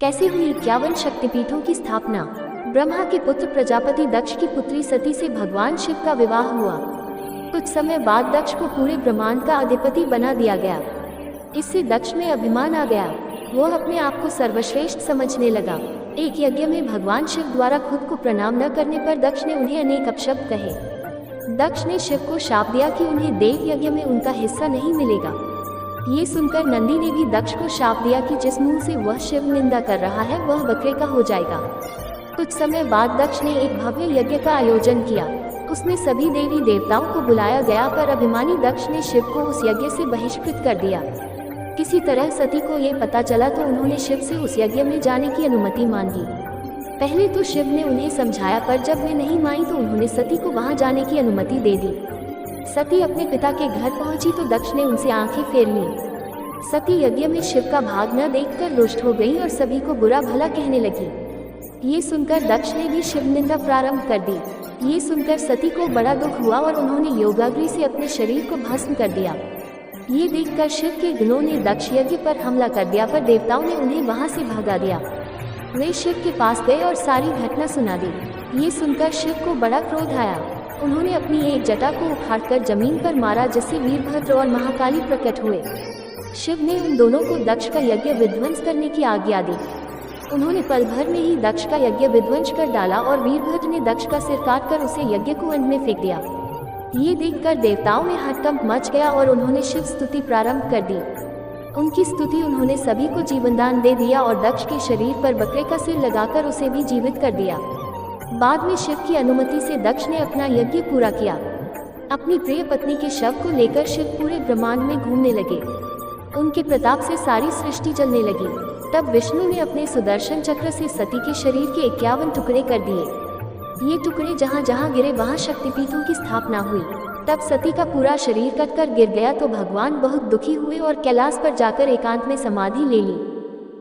कैसे हुई 51 शक्तिपीठों की स्थापना। ब्रह्मा के पुत्र प्रजापति दक्ष की पुत्री सती से भगवान शिव का विवाह हुआ। कुछ समय बाद दक्ष को पूरे ब्रह्मांड का अधिपति बना दिया गया। इससे दक्ष में अभिमान आ गया। वो अपने आप को सर्वश्रेष्ठ समझने लगा। एक यज्ञ में भगवान शिव द्वारा खुद को प्रणाम न करने पर दक्ष ने उन्हें अनेक अपशब्द कहे। दक्ष ने शिव को शाप दिया कि उन्हें देव यज्ञ में उनका हिस्सा नहीं मिलेगा। ये सुनकर नंदी ने भी दक्ष को शाप दिया कि जिस मुंह से वह शिव निंदा कर रहा है वह बकरे का हो जाएगा। कुछ समय बाद दक्ष ने एक भव्य यज्ञ का आयोजन किया। उसमें सभी देवी देवताओं को बुलाया गया, पर अभिमानी दक्ष ने शिव को उस यज्ञ से बहिष्कृत कर दिया। किसी तरह सती को ये पता चला तो उन्होंने शिव से उस यज्ञ में जाने की अनुमति मांगी। पहले तो शिव ने उन्हें समझाया, पर जब वे नहीं मानी तो उन्होंने सती को वहां जाने की अनुमति दे दी। सती अपने पिता के घर पहुंची तो दक्ष ने उनसे आंखें फेर लीं। सती यज्ञ में शिव का भाग न देखकर रुष्ट हो गई और सभी को बुरा भला कहने लगी। ये सुनकर दक्ष ने भी शिव निंदा प्रारंभ कर दी। ये सुनकर सती को बड़ा दुख हुआ और उन्होंने योगाग्नि से अपने शरीर को भस्म कर दिया। ये देखकर शिव के गणों ने दक्ष यज्ञ पर हमला कर दिया, पर देवताओं ने उन्हें वहां से भगा दिया। वे शिव के पास गए और सारी घटना सुना दी। ये सुनकर शिव को बड़ा क्रोध आया। उन्होंने अपनी एक जटा को उखाड़कर जमीन पर मारा, जिससे वीरभद्र और महाकाली प्रकट हुए। शिव ने उन दोनों को दक्ष का यज्ञ विध्वंस करने की आज्ञा दी। उन्होंने पल भर में ही दक्ष का यज्ञ विध्वंस कर डाला और वीरभद्र ने दक्ष का सिर काटकर उसे यज्ञ कुंड में फेंक दिया। ये देखकर देवताओं में हड़कंप मच गया और उन्होंने शिव स्तुति प्रारंभ कर दी। उनकी स्तुति उन्होंने सभी को जीवनदान दे दिया और दक्ष के शरीर पर बकरे का सिर लगाकर उसे भी जीवित कर दिया। बाद में शिव की अनुमति से दक्ष ने अपना यज्ञ पूरा किया। अपनी प्रिय पत्नी के शव को लेकर शिव पूरे ब्रह्मांड में घूमने लगे। उनके प्रताप से सारी सृष्टि जलने लगी। तब विष्णु ने अपने सुदर्शन चक्र से सती के शरीर के 51 टुकड़े कर दिए। ये टुकड़े जहाँ जहाँ गिरे वहाँ शक्तिपीठों की स्थापना हुई। तब सती का पूरा शरीर कटकर गिर गया तो भगवान बहुत दुखी हुए और कैलाश पर जाकर एकांत में समाधि ले ली।